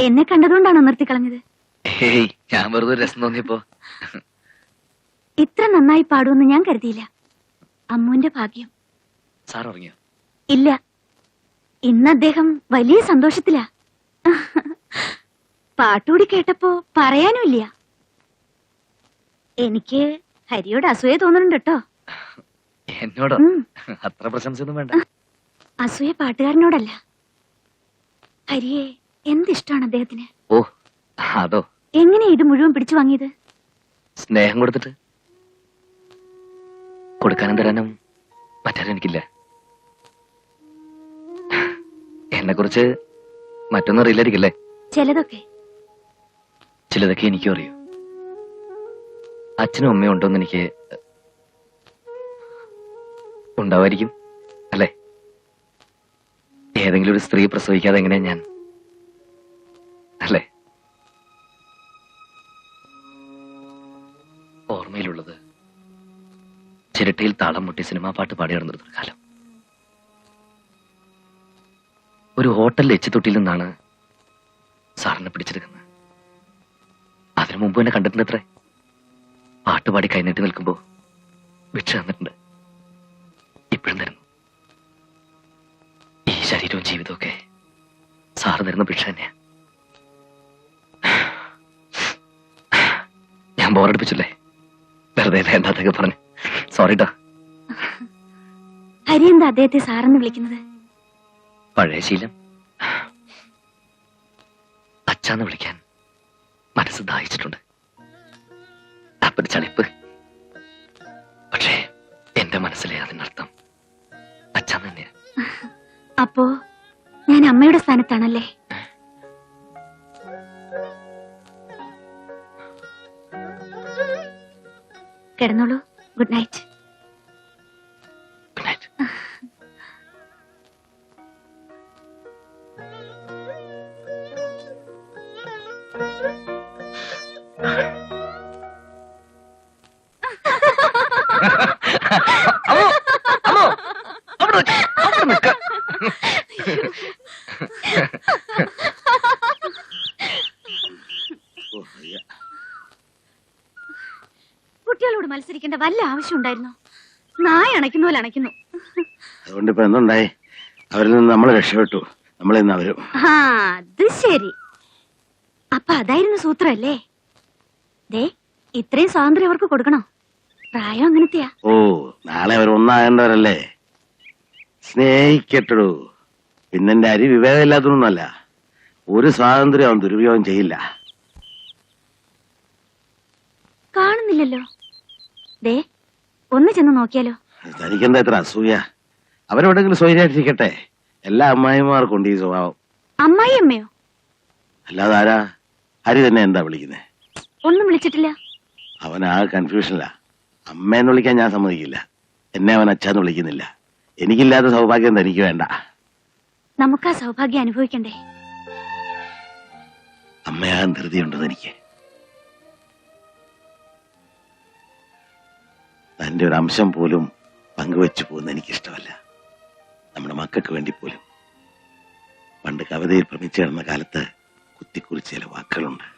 എന്നെ കണ്ടതുകൊണ്ടാണോ നിർത്തിക്കളഞ്ഞത്? ഞാൻ വെറുതെ രസം തോന്നിയപ്പോ. ഇത്ര നന്നായി പാടുമെന്ന് ഞാൻ കരുതിയില്ല. അമ്മുവിന്റെ ഭാഗ്യം. സാർ ഉറങ്ങിയോ? ഇല്ല, ഇന്ന് അദ്ദേഹം വലിയ സന്തോഷത്തിലാ. പാട്ടുകൂടി കേട്ടപ്പോ പറയാനുമില്ല. എനിക്ക് ഹരിയോട് അസൂയ തോന്നുന്നുണ്ട് കേട്ടോ. എന്നോടോ? അത്ര പ്രശംസയൊന്നും വേണ്ട. അസൂയ പാട്ടുകാരനോടല്ല, ഹരിയെ എന്തിഷ്ടാണ് അദ്ദേഹത്തിന്. ഓ അതോ? എങ്ങനെയാ ഇത് മുഴുവൻ പിടിച്ചു വാങ്ങിയത്? സ്നേഹം കൊടുത്തിട്ട്. കൊടുക്കാനും തരാനും മറ്റാരും എനിക്കില്ല. എന്നെ കുറിച്ച് മറ്റൊന്നും അറിയില്ലായിരിക്കല്ലേ? ചിലതൊക്കെ. ചിലതൊക്കെ എനിക്കും അറിയൂ. അച്ഛനും അമ്മയും ഉണ്ടോന്ന് എനിക്ക് ഉണ്ടാവായിരിക്കും അല്ലേ? ഏതെങ്കിലും ഒരു സ്ത്രീ പ്രസവിക്കാതെ എങ്ങനെയാ ഞാൻ, അല്ലേ? ഓർമ്മയിലുള്ളത് ചിരട്ടയിൽ താളം മുട്ടി സിനിമാ പാട്ട് പാടി നടന്നിരുന്നൊരു കാലം. ഒരു ഹോട്ടലിൽ എച്ചിത്തൊട്ടിയിൽ നിന്നാണ് സാറിനെ പിടിച്ചെടുക്കുന്നത്. അതിനു മുമ്പ് എന്നെ കണ്ടിട്ടുണ്ടത്രേ. പാട്ടുപാടി കൈനീട്ടി നിൽക്കുമ്പോ ഭിക്ഷ തന്നിട്ടുണ്ട്. ഇപ്പോഴും തരുന്നു. ഈ ശരീരവും ജീവിതവും ഒക്കെ സാറ് തരുന്ന ഭിക്ഷ തന്നെയാ. ഞാൻ ബോറടിപ്പിച്ചില്ലേ? വെറുതെ വേണ്ടാത്തൊക്കെ പറഞ്ഞു. സോറിട്ടാ. ഹരി എന്താ അദ്ദേഹത്തെ സാറെന്ന് വിളിക്കുന്നത്? പഴയ ശീലം. അച്ഛാന്ന് വിളിക്കാൻ മനസ്സ് ദാഹിച്ചിട്ടുണ്ട്. അപ്പൊരു ചളിപ്പ്. പക്ഷേ എന്റെ മനസ്സിലെ അതിനർത്ഥം അച്ഛാന്ന് തന്നെയാ. അപ്പോ ഞാൻ അമ്മയുടെ സ്ഥാനത്താണല്ലേ? കിടന്നോളൂ. Good night. Good night. കുട്ടികളോട് മത്സരിക്കേണ്ട വല്ല ആവശ്യം ഉണ്ടായിരുന്നോ? നായ അണയ്ക്കുന്ന പോലെ അണയ്ക്കുന്നു. അതുകൊണ്ട് ഇപ്പൊ എന്തുണ്ടായി? അവരിൽ നിന്ന് നമ്മൾ രക്ഷപ്പെട്ടു. നമ്മളിന്ന് അവരും. ആ അത് ശരി. അപ്പൊ അതായിരുന്നു സൂത്രല്ലേ? ദേ, ഇത്രയും സ്വാതന്ത്ര്യം അവർക്ക് കൊടുക്കണോ? പ്രായം അങ്ങനത്തെയാ. ഓ, നാളെ അവർ ഒന്നാകേണ്ടവരല്ലേ? സ്നേഹിക്കട്ടു. പിന്നെന്റെ അരി വിവേകമില്ലാത്തൊന്നുമല്ല. ഒരു സ്വാതന്ത്ര്യം അവൻ ദുരുപയോഗം ചെയ്യില്ല. കാണുന്നില്ലല്ലോ. ദേ, ഒന്ന് ചെന്ന് നോക്കിയാലോ? തനിക്കെന്താ ഇത്ര അസൂയ? അവരെവിടെങ്കിലും സ്വൈരായിട്ടിരിക്കട്ടെ. എല്ലാ അമ്മായിമാർക്കും ഉണ്ട് ഈ സ്വഭാവം. അമ്മായി അമ്മയോ? അല്ലാതെ ആരാ? ഹരി തന്നെ എന്താ വിളിക്കുന്നേ? ഒന്നും വിളിച്ചിട്ടില്ല. അവൻ ആ കൺഫ്യൂഷനില്ല. അമ്മയെന്ന് വിളിക്കാൻ ഞാൻ സമ്മതിക്കില്ല. എന്നെ അവൻ അച്ഛാന്ന് വിളിക്കുന്നില്ല. എനിക്കില്ലാത്ത സൗഭാഗ്യം തനിക്ക് വേണ്ട. നമുക്ക് ആ സൗഭാഗ്യം അനുഭവിക്കണ്ടേ? അമ്മയാകാൻ ധൃതിയുണ്ടെന്ന് എനിക്ക്. തന്റെ ഒരു അംശം പോലും പങ്കുവെച്ചു പോകുന്ന എനിക്കിഷ്ടമല്ല. നമ്മുടെ മക്കൾക്ക് വേണ്ടി പോലും. പണ്ട് കവിതയിൽ ഭ്രമിച്ചു കിടന്ന കാലത്ത് കുത്തിക്കുറിച്ച് ചില വാക്കുകളുണ്ട്.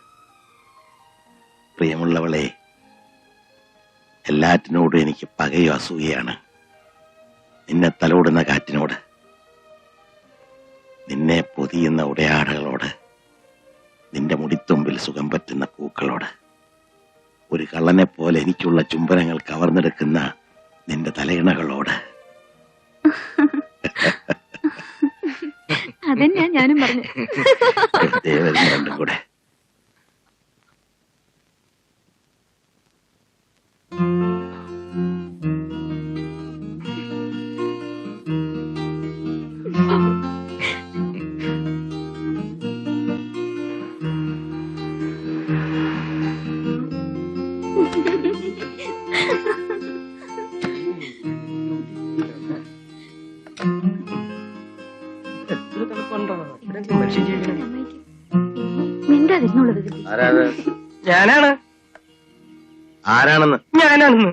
പ്രിയമുള്ളവളെ, എല്ലാറ്റിനോടും എനിക്ക് പകയോ അസൂയയാണ്. നിന്നെ തലോടുന്ന കാറ്റിനോട്, നിന്നെ പൊതിയുന്ന ഉടയാടകളോട്, നിന്റെ മുടിത്തുമ്പിൽ സുഖം പറ്റുന്ന പൂക്കളോട്, ഒരു കള്ളനെ പോലെ എനിക്കുള്ള ചുംബനങ്ങൾ കവർന്നെടുക്കുന്ന നിന്റെ തലയിണകളോട്. അതെന്നാ ഞാനും പറഞ്ഞു. രണ്ടും കൂടെ. മിണ്ടാതിരുന്നുള്ളത്. ഞാനാണ്. ആരാണെന്ന്? ഞാനാണെന്ന്.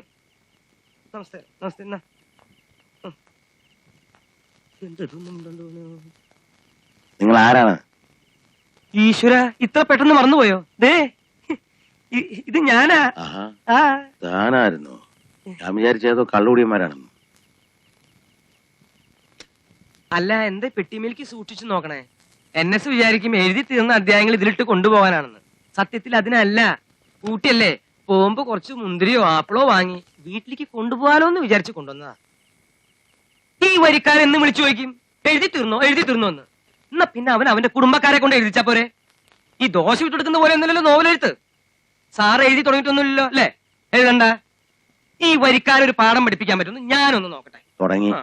നമസ്തേ. നമസ്തേ. നിങ്ങൾ ആരാണ്? ഈശ്വര, ഇത്ര പെട്ടെന്ന് മറന്നുപോയോ? ദേ ഇത് ഞാനാ. ആഹാ, ആ താനായിരുന്നു. ഞാൻ വിചാരിച്ചതോ കള്ളുകൂടിയന്മാരാണെന്ന്. അല്ല, എന്റെ പെട്ടിമേലേക്ക് സൂക്ഷിച്ചു നോക്കണേ. NS വിചാരിക്കും എഴുതി തീർന്ന അധ്യായങ്ങൾ ഇതിലിട്ട് കൊണ്ടുപോകാനാണെന്ന്. സത്യത്തിൽ അതിനല്ല. കൂട്ടിയല്ലേ, പോകുമ്പോ കുറച്ച് മുന്തിരിയോ ആപ്പിളോ വാങ്ങി വീട്ടിലേക്ക് കൊണ്ടുപോകാലോ എന്ന് വിചാരിച്ചു കൊണ്ടുവന്നതാ. ഈ വരിക്കാരൻ എന്ന് വിളിച്ചു ചോദിക്കും, എഴുതി തീർന്നോ എന്ന്. എന്നാ പിന്നെ അവൻ അവന്റെ കുടുംബക്കാരെ കൊണ്ട് എഴുതിച്ചാ പോരെ. ഈ ദോശ വിട്ടെടുക്കുന്ന പോലെ ഒന്നുമില്ലല്ലോ നോവലെഴുത്ത്. സാറ് എഴുതി തുടങ്ങിയിട്ടൊന്നുമില്ലല്ലോ അല്ലേ? എഴുതണ്ട. ഈ വരിക്കാരൊരു പാഠം പഠിപ്പിക്കാൻ പറ്റുന്നു ഞാനൊന്ന് നോക്കട്ടെ. തുടങ്ങി. ആ.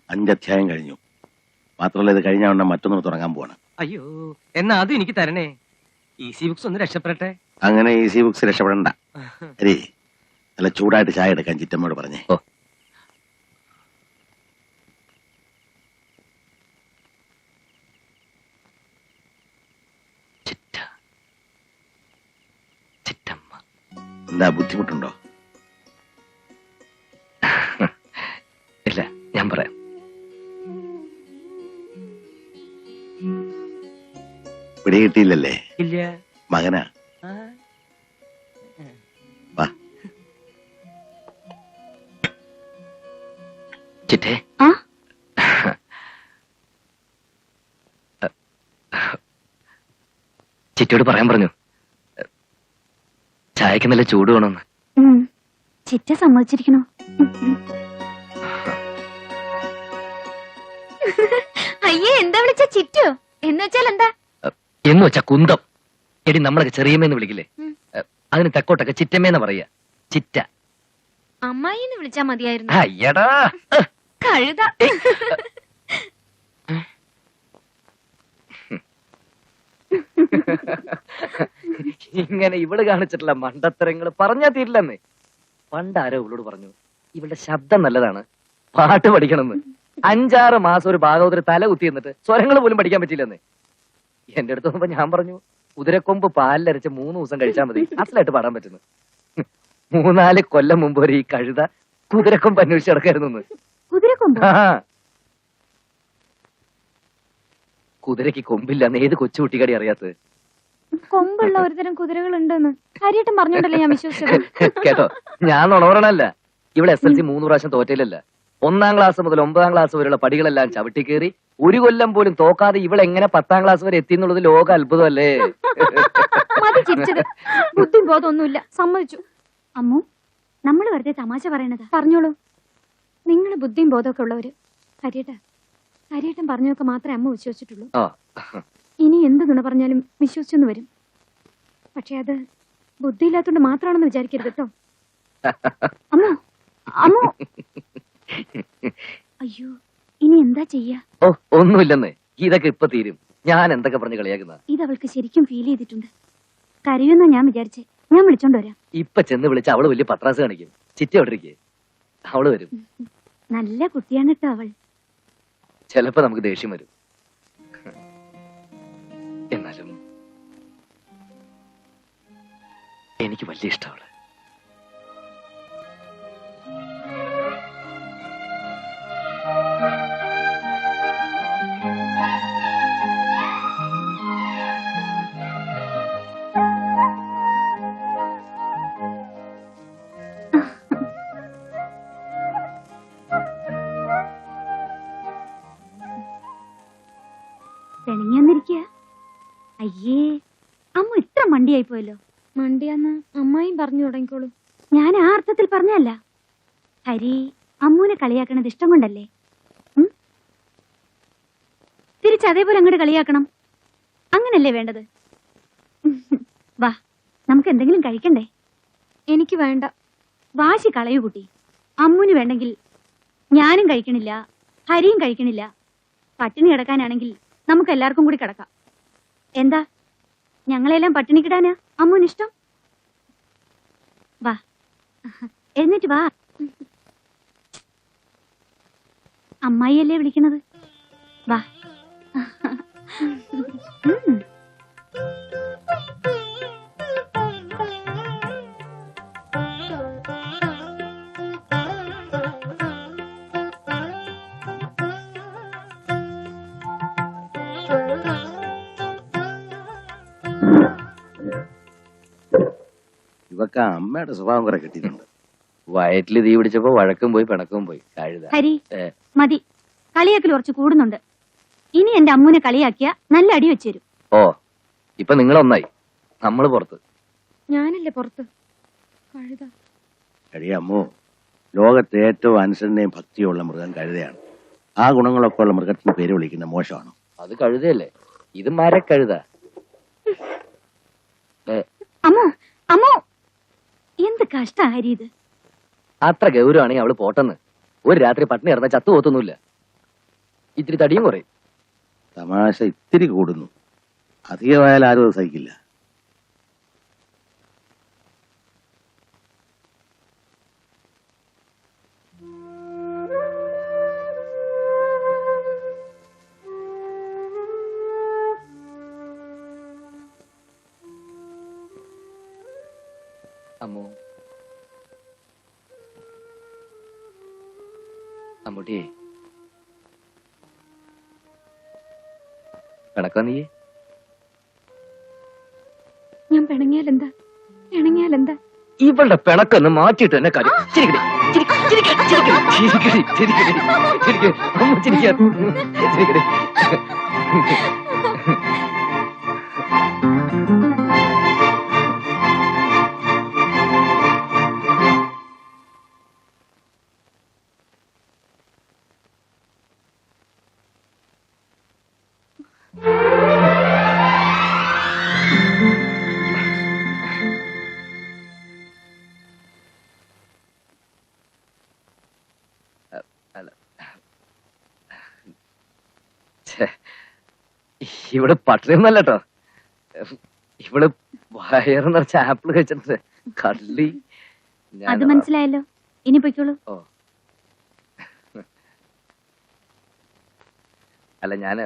5 അധ്യായം കഴിഞ്ഞു. മാത്രമല്ല, ഇത് കഴിഞ്ഞ ഉടനെ മറ്റൊന്ന് തുടങ്ങാൻ പോവാണ്. അയ്യോ, എന്നാ അതും എനിക്ക് തരണേ. ഈസി ബുക്സ് ഒന്ന് രക്ഷപ്പെടട്ടെ. അങ്ങനെ ഈസി ബുക്സ് രക്ഷപ്പെടണ്ട. അരേ, നല്ല ചൂടായിട്ട് ചായ എടുക്കാൻ ചിറ്റമ്മയോട് പറഞ്ഞേ. ഓ. ചിറ്റ ചിറ്റമ്മ. എന്താ ബുദ്ധിമുട്ടുണ്ടോ? ഇല്ല, ഞാൻ പറയാം. പിടികിട്ടിയില്ലല്ലേ? ഇല്ല. മകനാ. ആ. വാ. ചിറ്റേ, ആ ചിറ്റയോട് പറയാൻ പറഞ്ഞു, ചായക്ക് നല്ല ചൂട് വേണമെന്ന്. ചിറ്റ സമ്മതിച്ചിരിക്കണോ? അയ്യേ, എന്താ വിളിച്ച ചിറ്റോ? എന്ന് വെച്ചാൽ എന്താ? എന്ന് വെച്ചാ കുന്തം. എടി, നമ്മളൊക്കെ ചെറിയമ്മേന്ന് വിളിക്കില്ലേ? അതിന് തെക്കോട്ടൊക്കെ ചിറ്റമ്മേന്ന് പറയാ. ചിറ്റ. അമ്മായിന്ന് വിളിച്ചാ മതിയായിരുന്നു. അയ്യടാ, കഴുത. ഇങ്ങനെ ഇവള് കാണിച്ചിട്ടുള്ള മണ്ടത്തരങ്ങൾ പറഞ്ഞാ തീരില്ലെന്ന്. പണ്ടാരോ ഇവളോട് പറഞ്ഞു, ഇവളുടെ ശബ്ദം നല്ലതാണ്, പാട്ട് പഠിക്കണമെന്ന്. 5-6 മാസം ഒരു ഭാഗവതര് തല കുത്തി എന്നിട്ട് സ്വരങ്ങൾ പോലും പഠിക്കാൻ പറ്റില്ലെന്ന്. എന്റെ അടുത്ത് വന്നപ്പോ ഞാൻ പറഞ്ഞു, കുതിരക്കൊമ്പ് പാലിലരച്ച് 3 ദിവസം കഴിച്ചാൽ മതി, അസലായിട്ട് പാടാൻ പറ്റുന്നു. 3-4 കൊല്ലം മുമ്പ് വരെ ഈ കഴുത കുതിരക്കൊമ്പ് അന്വേഷിച്ച് നടക്കായിരുന്നു. കുതിരക്കൊമ്പ്? കുതിരക്ക് കൊമ്പില്ലെന്ന് ഏത് കൊച്ചുകുട്ടിക്കാടി അറിയാത്തത്? കൊമ്പുള്ള ഒരുതരം കുതിരകൾ ഉണ്ടെന്ന് കാര്യമായിട്ടും പറഞ്ഞോണ്ടല്ലേ ഞാൻ വിശ്വസിച്ചത്. കേട്ടോ, ഞാൻ നുണവറണല്ല. ഇവിടെ SLC 3 പ്രാവശ്യം തോറ്റയിലല്ല. 1-ാം ക്ലാസ് മുതൽ 9-ാം ക്ലാസ് വരെയുള്ള പടികളെല്ലാം ചവിട്ടി കയറി 1 കൊല്ലം പോലും തോക്കാതെ ഇവളെങ്ങനെ 10-ാം ക്ലാസ് വരെ എത്തി എന്നുള്ളത് ലോക അത്ഭുതമല്ലേ? മതി ചിരിച്ചത്. ബുദ്ധി ബോധമൊന്നുമില്ല, സമ്മതിച്ചു. അമ്മു, നമ്മൾ വെറുതെ തമാശ പറയണതാ. പറഞ്ഞോളൂ. നിങ്ങൾ ബുദ്ധിയും ബോധമൊക്കെ ഉള്ളവര്. ഹരിയേട്ടൻ പറഞ്ഞൊക്കെ മാത്രമേ അമ്മ വിശ്വസിച്ചിട്ടുള്ളൂ. ഇനി എന്ത് നുണ പറഞ്ഞാലും വിശ്വസിച്ചെന്ന് വരും. പക്ഷെ അത് ബുദ്ധിയില്ലാത്തോണ്ട് മാത്രമാണെന്ന് വിചാരിക്കരുത് കേട്ടോ. അമ്മോ, അമ്മോ. അയ്യോ, ഇനി എന്താ ചെയ്യാ? ഓ, ഒന്നുമില്ലെന്ന്. ഇതൊക്കെ ഇപ്പൊ തീരും. ഞാൻ എന്തൊക്കെ പറഞ്ഞ് കളിയാക്കുന്ന? ഇതവൾക്ക് ശരിക്കും ഫീൽ ചെയ്തിട്ടുണ്ട്. കരയുന്ന ഞാൻ വിചാരിച്ചേ. ഞാൻ വിളിച്ചോണ്ട് വരാം. ഇപ്പൊ ചെന്ന് വിളിച്ച അവള് വലിയ പത്രാസ് കാണിക്കും. ചിറ്റ എവിടേക്ക്? അവള് വരും. നല്ല കുട്ടിയാണ് കേട്ടോ അവൾ. ചിലപ്പോ നമുക്ക് ദേഷ്യം വരും. എന്നാലും എനിക്ക് വലിയ ഇഷ്ടം അവള്. പിണങ്ങി വന്നിരിക്കുക. അയ്യേ, അമ്മ ഇത്ര മണ്ടിയായി പോയല്ലോ. മണ്ടിയാന്ന് അമ്മായും പറഞ്ഞു തുടങ്ങിക്കോളൂ. ഞാൻ ആ അർത്ഥത്തിൽ പറഞ്ഞല്ല. ഹരി അമ്മൂനെ കളിയാക്കണത് ഇഷ്ടം കൊണ്ടല്ലേ? തിരിച്ചതേപോലെ അങ്ങോട്ട് കളിയാക്കണം. അങ്ങനല്ലേ വേണ്ടത്? വാ, നമുക്ക് എന്തെങ്കിലും കഴിക്കണ്ടേ? എനിക്ക് വേണ്ട. വാശി കളയൂ കുട്ടി. അമ്മൂന് വേണ്ടെങ്കിൽ ഞാനും കഴിക്കണില്ല, ഹരിയും കഴിക്കണില്ല. പട്ടിണി കിടക്കാനാണെങ്കിൽ നമുക്ക് എല്ലാവർക്കും കൂടി കിടക്കാം. എന്താ, ഞങ്ങളെല്ലാം പട്ടിണി കിടാനാ അമ്മൂന് ഇഷ്ടം? വാ, എഴുന്നേറ്റ് വാ. അമ്മായിയല്ലേ വിളിക്കണത്? വാ. മറക്കാൻ അമ്മയുടെ സ്വഭാവം കുറെ കിട്ടിയിട്ടുണ്ട്. വയറ്റില് തീ പിടിച്ചപ്പോ വഴക്കും പോയി പിണക്കവും പോയി കഴുത. ഹരി ഏ. മതി, കളിയാക്കൽ കുറച്ച് കൂടുന്നുണ്ട്. ഇനി എന്റെ അമ്മൂനെ കളിയാക്കിയ നല്ല അടി വെച്ചു തരും. ഓ, ഇപ്പൊ നിങ്ങളൊന്നായി, നമ്മള് പുറത്ത്. ഞാനല്ലേ പുറത്ത്. കഴുത. കഴിയാമോ, ലോകത്തെ ഏറ്റവും അനുസരണയും ഭക്തിയുള്ള മൃഗം കഴുതയാണ്. ആ ഗുണങ്ങളൊക്കെ ഉള്ള മൃഗത്തിന് പേര് വിളിക്കുന്ന മോശമാണോ? അത് കഴുതയല്ലേ, ഇത് മരക്കഴുത. അമ്മോ അമ്മോ, എന്ത് കഷ്ട ഹരി ഇത്. അത്ര ഗൗരവാണെങ്കിൽ അവള് പോട്ടെന്ന്. ഒരു രാത്രി പട്ടിണി ഇറന്ന ചത്തു പോത്തൊന്നുമില്ല. ഇത്തിരി തടിയും കുറയും. തമാശ ഇത്തിരി കൂടുന്നു, അധികമായാൽ ആരും അത് സഹിക്കില്ല. അമ്മോ, അമ്മൂട്ടിയെ പിണക്കാ നീ? ഞാൻ പിണങ്ങിയാലെന്താ, പിണങ്ങിയാലെന്താ? ഇവളുടെ പിണക്കൊന്ന് മാറ്റിയിട്ട് എന്നെ കാര്യം. ചിരിക്കടി, ചിരിക്കടി, ചിരിക്കടി, ചിരിക്കടി, ചിരിക്കടി, അമ്മ ചിരിക്കാൻ. ചിരിക്കടി. ഇവിടെ പട്ടിണിയൊന്നല്ല കേട്ടോ, ഇവിടെ വയറ് നിറച്ച ആപ്പിൾ കഴിച്ചിട്ടുണ്ട്. കള്ളി. അത് മനസ്സിലായല്ലോ, ഇനി പൊയ്ക്കോളൂ. ഓ, അല്ല ഞാന്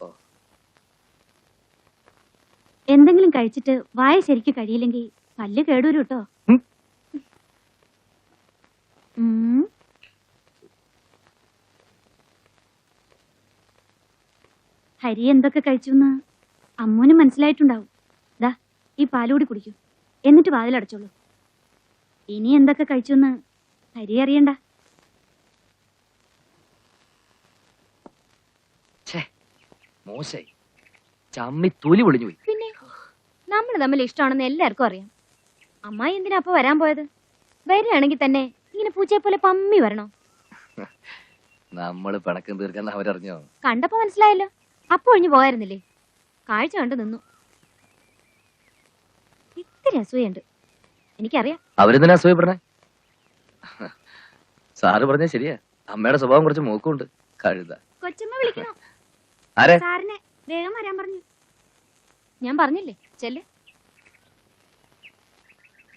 ഓ. എന്തെങ്കിലും കഴിച്ചിട്ട് വായ ശരിക്ക് കഴിയില്ലെങ്കിൽ പല്ല് കേടൂരും കേട്ടോ. ഉം. ഹരി എന്തൊക്കെ കഴിച്ചു അമ്മൂന് മനസ്സിലായിട്ടുണ്ടാവും. ദാ ഈ പാലുകൂടി കുടിക്കൂ, എന്നിട്ട് വാതിലടച്ചോളൂ. ഇനി എന്തൊക്കെ കഴിച്ചു ഹരി അറിയണ്ട. മോശായി, ചമ്മി തൊലി പൊളിഞ്ഞു പോയി. പിന്നെ നമ്മൾ തമ്മിൽ ഇഷ്ടമാണെന്ന് എല്ലാവർക്കും അറിയാം. അമ്മായി എന്തിനാ അപ്പൊ വരാൻ പോയത്? വരികയാണെങ്കിൽ തന്നെ ഇങ്ങനെ പൂച്ചയെ പോലെ പമ്മി വരണോ? നമ്മള് പിണക്കം തീർക്കാൻ അവരറിഞ്ഞോ? കണ്ടപ്പോ മനസ്സിലായല്ലോ, അപ്പൊ ഒഴിഞ്ഞു പോയായിരുന്നില്ലേ? കാഴ്ച കണ്ടു നിന്നു. ഇത്തിരി അസൂയുണ്ട്, എനിക്കറിയാം. അവരെന്തിനാ അസൂയപ്പെടണേ? സാറ് പറഞ്ഞ ശരിയാ, അമ്മയുടെ സ്വഭാവം കുറച്ച് മൂക്കുണ്ട്. കഴുത. കൊച്ചമ്മ വിളിക്കണോ? ആരെ? സാറിനെ വേഗം വരാൻ പറഞ്ഞു. ഞാൻ പറഞ്ഞില്ലേ, ചെല്ല്.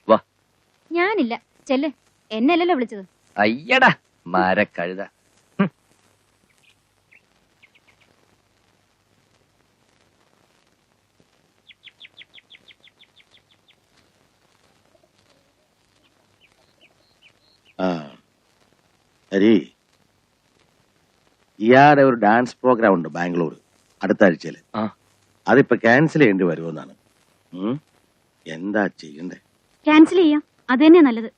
വാ. ഞാനില്ല, ചെല്ല്. എന്നല്ലല്ലോ വിളിച്ചത്. അയ്യടാ മരക്കഴുത. ആ ഹരി, ഇയാളുടെ ഒരു ഡാൻസ് പ്രോഗ്രാം ഉണ്ട് ബാംഗ്ലൂർ അടുത്ത ആഴ്ചയില്. ആ. അതിപ്പോ ക്യാൻസൽ ചെയ്യേണ്ടി വരുമെന്നാണ്. എന്താ ചെയ്യണ്ടേ? ക്യാൻസൽ ചെയ്യാം, അത് തന്നെയാ നല്ലത്.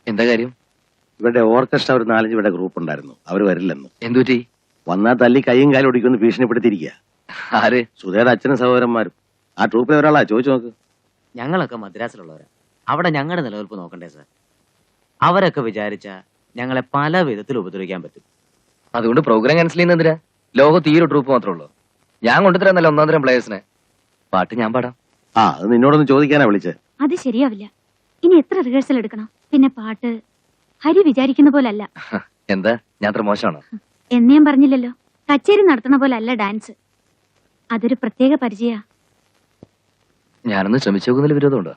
എന്താ കാര്യം? ഇവരുടെ ഓർക്കസ്ട്ര ഒരു 4-5 ഇവിടെ ഗ്രൂപ്പ് ഉണ്ടായിരുന്നു, അവര് വരില്ലെന്ന്. എന്തുപറ്റി? വന്നാൽ തല്ലി കൈയും കാലും ഒടിക്കൊന്ന് ഭീഷണിപ്പെടുത്തിയിരിക്കുക. ആര്? സുധയുടെ അച്ഛനും സഹോദരന്മാരും. ആ ട്രൂപ്പിലെ ഒരാളാ, ചോദിച്ചു നോക്ക്. ഞങ്ങളൊക്കെ മദ്രാസിലുള്ളവരാ, അവിടെ ഞങ്ങളുടെ നിലനിൽപ്പ് നോക്കണ്ടേ സാർ? അവരൊക്കെ വിചാരിച്ച ഞങ്ങളെ പല വിധത്തിൽ ഉപദ്രവിക്കാൻ പറ്റും. അതുകൊണ്ട് പ്രോഗ്രാം ക്യാൻസൽ ചെയ്യുന്നതിനാ? ലോകം തീരെ ട്രൂപ്പ് മാത്രമേ ഉള്ളൂ. ഞാൻ കൊണ്ടുതരാന്നല്ല 1 തരം പ്ലേയേഴ്സിനെ. പാട്ട് ഞാൻ പാടാം. ആ, അത് നിന്നോടൊന്ന് ചോദിക്കാനാ വിളിച്ചത്. അത് ശരിയാവില്ല. ഇനി എത്ര റിഹേഴ്സൽ എടുക്കണം? പിന്നെ പാട്ട് ഹരി വിചാരിക്കുന്ന പോലല്ല. എന്താ ഞാൻ അത്ര മോശമാണോ? എന്ന് ഞാൻ പറഞ്ഞില്ലല്ലോ. കച്ചേരി നടത്തണ പോലല്ല ഡാൻസ്. അതൊരു പ്രത്യേക പരിചയ. ഞാനൊന്ന് ശ്രമിച്ചു നോക്കുന്നതിൽ വിരോധമുണ്ടോ?